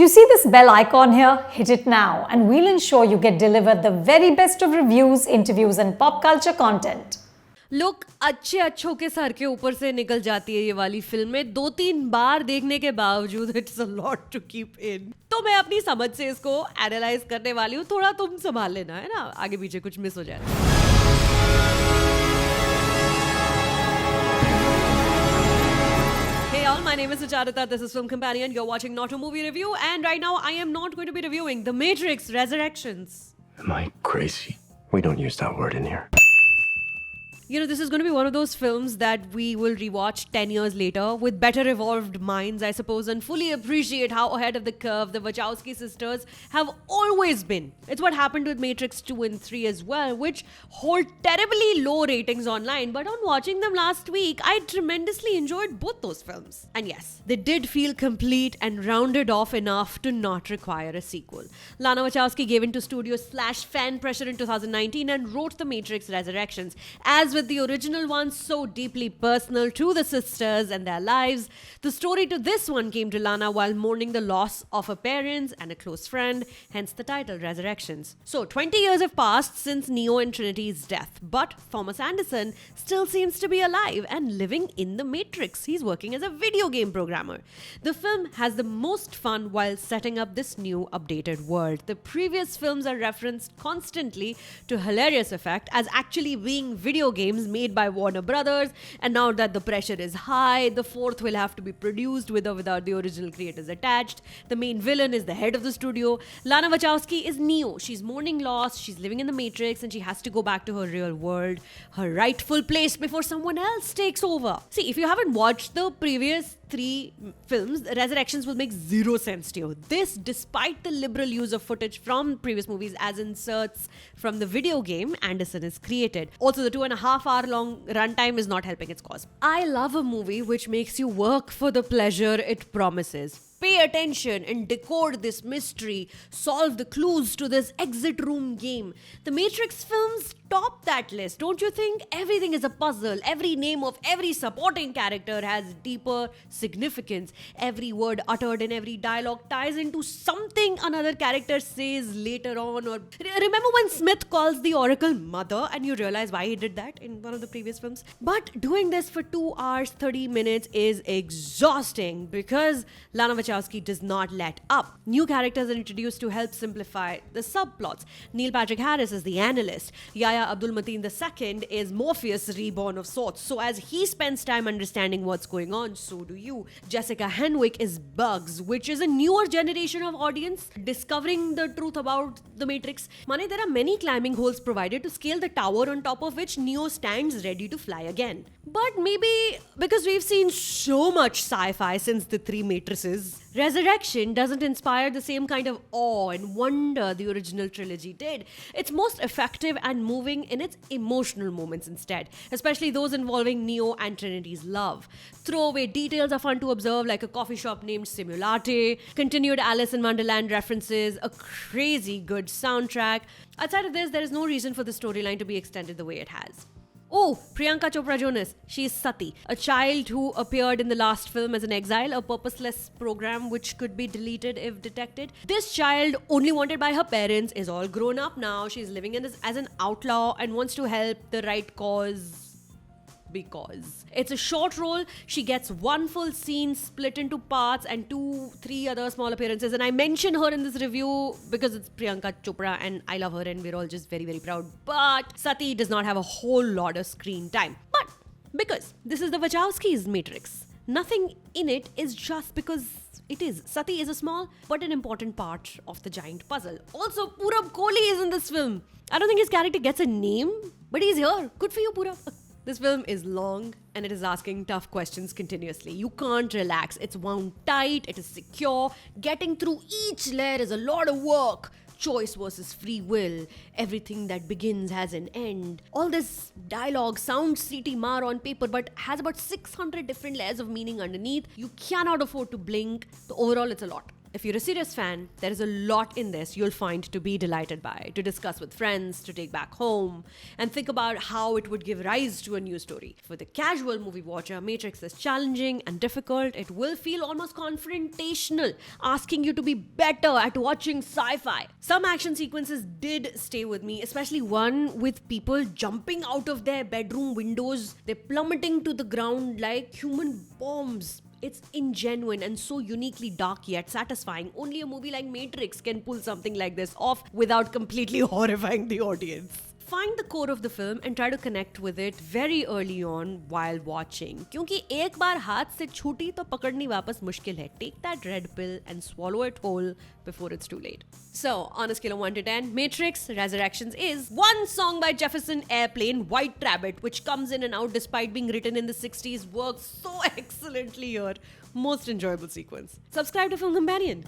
You see this bell icon here? Hit it now and we'll ensure you get delivered the very best of reviews, interviews and pop culture content. लोग अच्छों के sir के ऊपर से निकल जाती है ये वाली फिल्म में 2-3 बार देखने के बावजूद it's a lot to keep in. तो मैं अपनी समझ से इसको एनालाइज करने वाली हूँ, थोड़ा तुम संभाल लेना है ना, आगे पीछे कुछ मिस हो जाए। Hey all, my name is Sucharita, this is Film Companion, you're watching Not a Movie Review, and right now I am not going to be reviewing The Matrix Resurrections. Am I crazy? We don't use that word in here. You know, this is going to be one of those films that we will rewatch 10 years later with better evolved minds, I suppose, and fully appreciate how ahead of the curve the Wachowski sisters have always been. It's what happened with Matrix 2 and 3 as well, which hold terribly low ratings online, but on watching them last week, I tremendously enjoyed both those films. And yes, they did feel complete and rounded off enough to not require a sequel. Lana Wachowski gave into studio/fan pressure in 2019 and wrote The Matrix Resurrections. As with the original one, so deeply personal to the sisters and their lives, the story to this one came to Lana while mourning the loss of her parents and a close friend, hence the title Resurrections. So 20 years have passed since Neo and Trinity's death, but Thomas Anderson still seems to be alive and living in the Matrix. He's working as a video game programmer. The film has the most fun while setting up this new updated world. The previous films are referenced constantly to hilarious effect as actually being video games made by Warner Brothers, and now that the pressure is high, the fourth will have to be produced with or without the original creators attached. The main villain is the head of the studio. Lana Wachowski is Neo. She's mourning loss, she's living in the Matrix, and she has to go back to her real world, her rightful place before someone else takes over. See, if you haven't watched the previous 3 films, Resurrections will make zero sense to you. This, despite the liberal use of footage from previous movies as inserts from the video game Anderson has created. Also, the 2.5-hour long runtime is not helping its cause. I love a movie which makes you work for the pleasure it promises. Pay attention and decode this mystery, solve the clues to this exit room game. The Matrix films top that list, don't you think? Everything is a puzzle. Every name of every supporting character has deeper significance. Every word uttered in every dialogue ties into something another character says later on. Or remember when Smith calls the Oracle mother, and you realize why he did that in one of the previous films? But doing this for 2 hours, 30 minutes is exhausting because Lana Wachowski does not let up. New characters are introduced to help simplify the subplots. Neil Patrick Harris is the analyst. Yahya Abdul-Mateen II is Morpheus reborn of sorts. So as he spends time understanding what's going on, so do you. Jessica Henwick is Bugs, which is a newer generation of audience discovering the truth about the Matrix. Mane, there are many climbing holes provided to scale the tower on top of which Neo stands ready to fly again. But maybe because we've seen so much sci-fi since the 3 Matrices, Resurrection doesn't inspire the same kind of awe and wonder the original trilogy did. It's most effective and moving in its emotional moments instead, especially those involving Neo and Trinity's love. Throwaway details are fun to observe, like a coffee shop named Simulate, continued Alice in Wonderland references, a crazy good soundtrack. Outside of this, there is no reason for the storyline to be extended the way it has. Oh, Priyanka Chopra Jonas. She is Sati, a child who appeared in the last film as an exile, a purposeless program which could be deleted if detected. This child, only wanted by her parents, is all grown up now. She's living as an outlaw and wants to help the right cause. Because it's a short role, she gets one full scene split into parts and 2-3 other small appearances, and I mention her in this review because it's Priyanka Chopra and I love her and we're all just very, very proud. But Sati does not have a whole lot of screen time. But because this is the Wachowskis' Matrix, nothing in it is just because it is. Sati is a small but an important part of the giant puzzle. Also, Purab Kohli is in this film. I don't think his character gets a name, but he's here. Good for you, Purab. This film is long and it is asking tough questions continuously. You can't relax. It's wound tight, it is secure. Getting through each layer is a lot of work. Choice versus free will. Everything that begins has an end. All this dialogue sounds C.T. Mar on paper but has about 600 different layers of meaning underneath. You cannot afford to blink. So overall, it's a lot. If you're a serious fan, there is a lot in this you'll find to be delighted by, to discuss with friends, to take back home, and think about how it would give rise to a new story. For the casual movie watcher, Matrix is challenging and difficult. It will feel almost confrontational, asking you to be better at watching sci-fi. Some action sequences did stay with me, especially one with people jumping out of their bedroom windows. They're plummeting to the ground like human bombs. It's ingenuine and so uniquely dark yet satisfying. Only a movie like Matrix can pull something like this off without completely horrifying the audience. Find the core of the film and try to connect with it very early on while watching. क्योंकि एक बार हाथ से छूटी तो पकड़नी वापस मुश्किल है. Take that red pill and swallow it whole before it's too late. So, on a scale of 1 to 10, Matrix Resurrections is one song by Jefferson Airplane, White Rabbit, which comes in and out despite being written in the 60s, works so excellently here. Most enjoyable sequence. Subscribe to Film Companion.